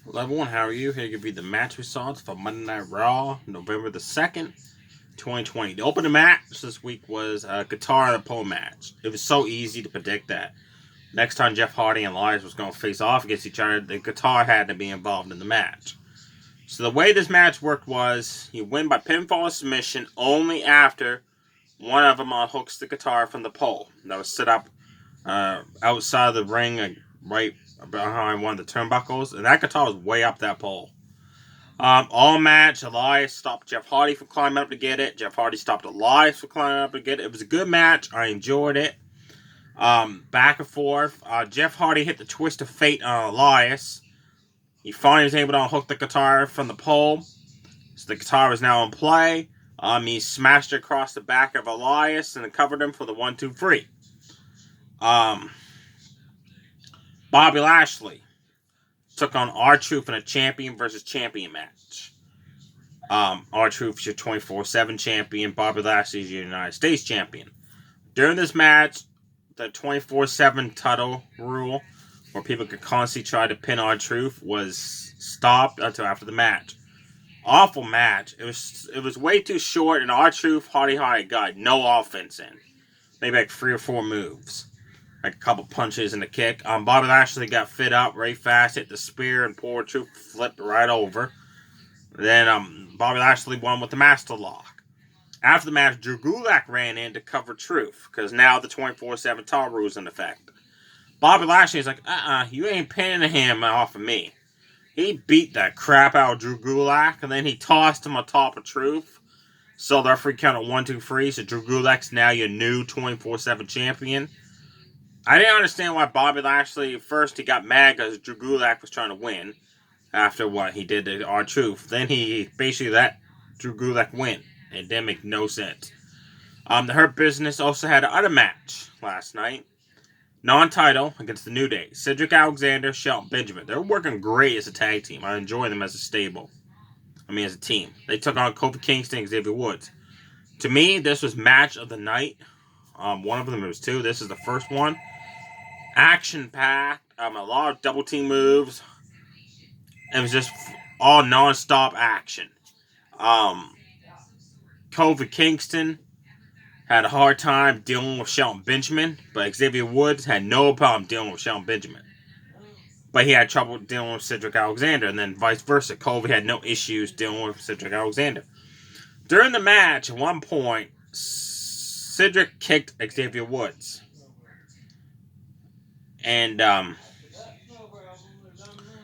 Hello everyone, how are you? Here to give you the match results for Monday Night Raw, November the 2nd, 2020. The opening match this week was a guitar and a pole match. It was so easy to predict that. Next time Jeff Hardy and Elias was going to face off against each other, the guitar had to be involved in the match. So the way this match worked was, you win by pinfall submission only after one of them unhooks the guitar from the pole that was set up outside of the ring, right behind one of the turnbuckles, and that guitar was way up that pole. All match, Elias stopped Jeff Hardy from climbing up to get it. Jeff Hardy stopped Elias from climbing up to get it. It was a good match. I enjoyed it. Back and forth. Jeff Hardy hit the twist of fate on Elias. He finally was able to unhook the guitar from the pole. So the guitar is now in play. He smashed it across the back of Elias and covered him for the 1-2-3. Bobby Lashley took on R-Truth in a champion versus champion match. R-Truth is your 24/7 champion. Bobby Lashley is your United States champion. During this match, the 24/7 title rule, where people could constantly try to pin R-Truth, was stopped until after the match. Awful match. It was way too short, and R-Truth, Hardy got no offense in. Maybe like 3 or 4 moves. Like a couple punches and a kick. Bobby Lashley got fit up very fast, hit the spear, and poor Truth flipped right over. Then Bobby Lashley won with the Master Lock. After the match, Drew Gulak ran in to cover Truth, because now the 24/7 title rule is in effect. Bobby Lashley's like, you ain't pinning him off of me. He beat that crap out of Drew Gulak, and then he tossed him on top of Truth. So the referee counted 1-2-3, so Drew Gulak's now your new 24/7 champion. I didn't understand why Bobby Lashley, first he got mad because Drew Gulak was trying to win after what he did to R-Truth. Then he basically let Drew Gulak win. It didn't make no sense. The Hurt Business also had another match last night. Non-title against the New Day. Cedric Alexander, Shelton Benjamin. They're working great as a tag team. I enjoy them as a stable. As a team. They took on Kofi Kingston and Xavier Woods. To me, this was match of the night. One of them was 2. This is the first one. Action-packed. A lot of double-team moves. It was just all non-stop action. Kofi Kingston had a hard time dealing with Shelton Benjamin, but Xavier Woods had no problem dealing with Shelton Benjamin. But he had trouble dealing with Cedric Alexander, and then vice versa. Kofi had no issues dealing with Cedric Alexander. During the match, at one point, Cedric kicked Xavier Woods. And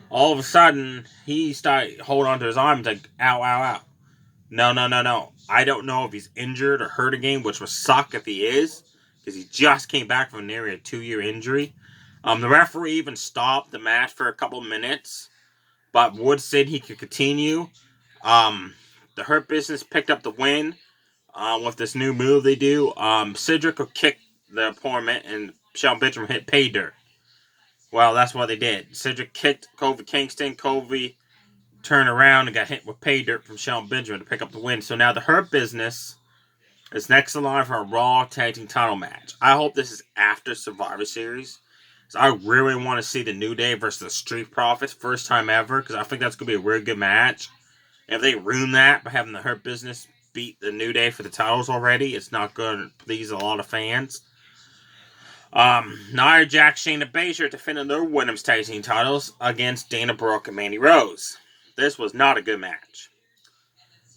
all of a sudden, he started holding onto his arm like, ow, ow, ow. No. I don't know if he's injured or hurt again, which would suck if he is, because he just came back from nearly a 2-year injury. The referee even stopped the match for a couple minutes, but Woods said he could continue. The Hurt Business picked up the win with this new move they do. Cedric would kick the opponent, and Shelton Benjamin hit pay dirt. Well, that's what they did. Cedric kicked Kofi Kingston. Kofi turned around and got hit with pay dirt from Shelton Benjamin to pick up the win. So now the Hurt Business is next in line for a Raw Tag Team title match. I hope this is after Survivor Series. So I really want to see the New Day versus the Street Profits. First time ever, because I think that's going to be a really good match. And if they ruin that by having the Hurt Business beat the New Day for the titles already, it's not going to please a lot of fans. Nia Jax, Shayna Baszler defending their women's tag team titles against Dana Brooke and Mandy Rose. This was not a good match.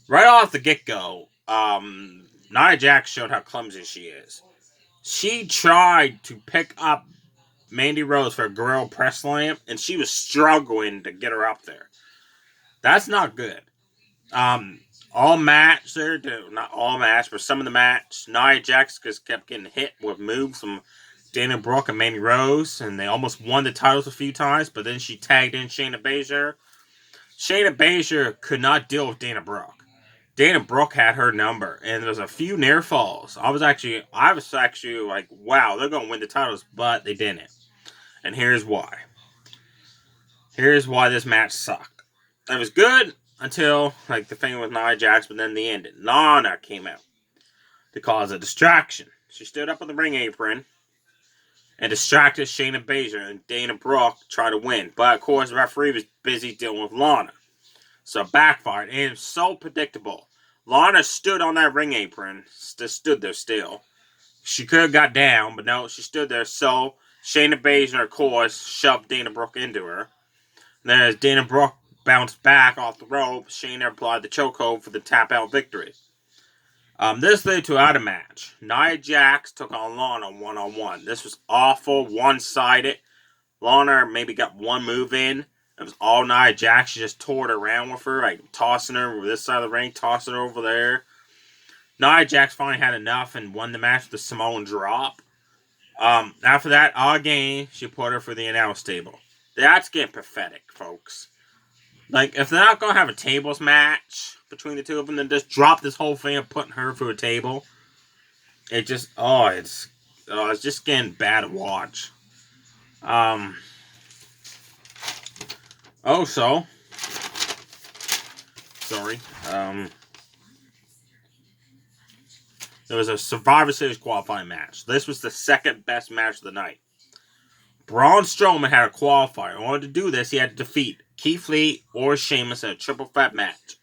Right off the get-go, Nia Jax showed how clumsy she is. She tried to pick up Mandy Rose for a Guerrero press slam, and she was struggling to get her up there. That's not good. All match there, not all match, but some of the match, Nia Jax just kept getting hit with moves from Dana Brooke and Mandy Rose, and they almost won the titles a few times, but then she tagged in Shayna Baszler. Shayna Baszler could not deal with Dana Brooke. Dana Brooke had her number, and there was a few near falls. I was actually like, wow, they're going to win the titles, but they didn't. And here's why. Here's why this match sucked. It was good until, like, the thing with Nia Jax, but then the end. Lana came out to cause a distraction. She stood up on the ring apron, and distracted Shayna Baszler, and Dana Brooke tried to win. But of course, the referee was busy dealing with Lana. So it backfired, and it was so predictable. Lana stood on that ring apron, just stood there still. She could have got down, but no, she stood there. So Shayna Baszler, of course, shoved Dana Brooke into her. Then as Dana Brooke bounced back off the rope, Shayna applied the chokehold for the tap-out victory. This led to another match. Nia Jax took on Lana one-on-one. This was awful, one-sided. Lana maybe got one move in. It was all Nia Jax. She just tore it around with her, like tossing her over this side of the ring, tossing her over there. Nia Jax finally had enough and won the match with the Samoan drop. After that, again, she put her for the announce table. That's getting pathetic, folks. Like, if they're not going to have a tables match between the two of them, then just drop this whole thing and putting her through a table. It just, it's just getting bad to watch. Sorry. There was a Survivor Series qualifying match. This was the second best match of the night. Braun Strowman had a qualifier. In order to do this, he had to defeat Keith Lee or Sheamus in a triple threat match.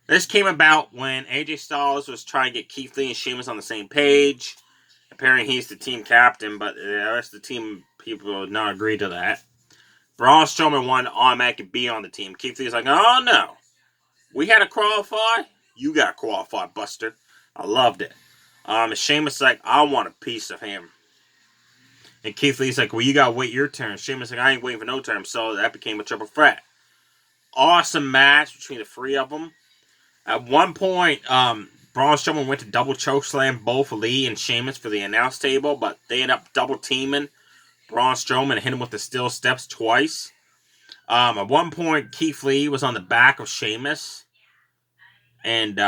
This came about when AJ Styles was trying to get Keith Lee and Sheamus on the same page. Apparently, he's the team captain, but the rest of the team people did not agree to that. Braun Strowman wanted to automatically be on the team. Keith Lee's like, oh no. We had to qualify? You got to qualify, Buster. I loved it. Sheamus like, I want a piece of him. And Keith Lee's like, well, you gotta wait your turn. Sheamus like, I ain't waiting for no turn. So that became a triple threat. Awesome match between the three of them. At one point, Braun Strowman went to double chokeslam both Lee and Sheamus for the announce table, but they ended up double teaming Braun Strowman and hit him with the steel steps twice. At one point, Keith Lee was on the back of Sheamus and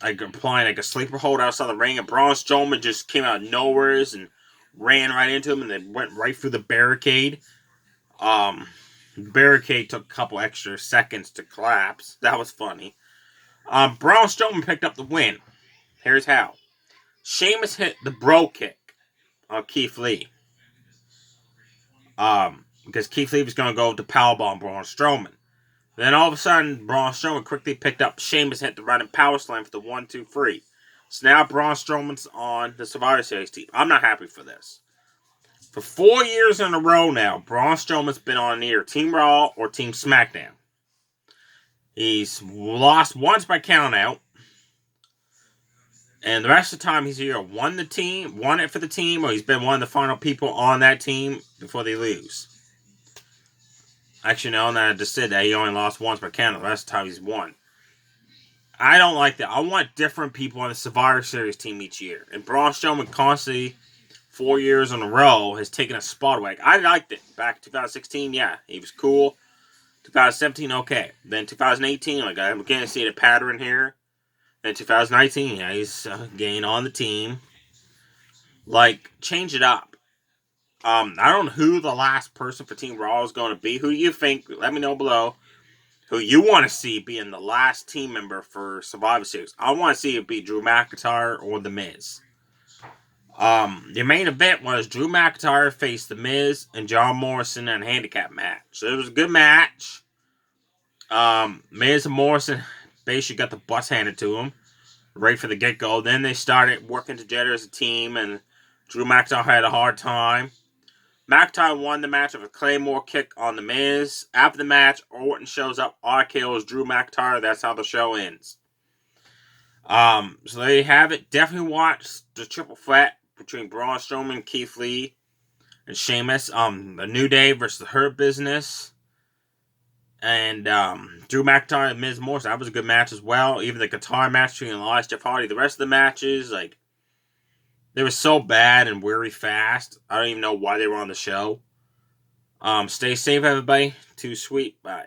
applying like a sleeper hold outside the ring, and Braun Strowman just came out of nowhere and ran right into him and then went right through the barricade. The barricade took a couple extra seconds to collapse. That was funny. Braun Strowman picked up the win. Here's how. Sheamus hit the bro kick on Keith Lee. Because Keith Lee was going to go to powerbomb Braun Strowman. Then all of a sudden, Braun Strowman quickly picked up Sheamus, hit the running power slam for the 1-2-3. So now Braun Strowman's on the Survivor Series team. I'm not happy for this. For 4 years in a row now, Braun Strowman's been on either Team Raw or Team SmackDown. He's lost once by countout. And the rest of the time, he's either won it for the team, or he's been one of the final people on that team before they lose. Actually, no, I just said that. He only lost once by countout. The rest of the time, he's won. I don't like that. I want different people on the Survivor Series team each year. And Braun Strowman constantly, 4 years in a row, has taken a spot away. I liked it. Back in 2016, yeah, he was cool. 2017, okay. Then 2018, like I'm beginning to see the pattern here. Then 2019, yeah, he's getting on the team. Like, change it up. I don't know who the last person for Team Raw is going to be. Who you think? Let me know below. Who you want to see being the last team member for Survivor Series. I want to see it be Drew McIntyre or The Miz. The main event was Drew McIntyre faced The Miz and John Morrison in a handicap match. So it was a good match. Miz and Morrison basically got the bus handed to him right for the get-go. Then they started working together as a team, and Drew McIntyre had a hard time. McIntyre won the match with a Claymore kick on The Miz. After the match, Orton shows up, RKO's Drew McIntyre. That's how the show ends. So there you have it. Definitely watch the triple threat between Braun Strowman, Keith Lee, and Sheamus. A New Day versus the Hurt Business. And Drew McIntyre and Miz Morrison. That was a good match as well. Even the guitar match between Elias, Jeff Hardy. The rest of the matches, like, they were so bad and very fast. I don't even know why they were on the show. Stay safe, everybody. Too sweet. Bye.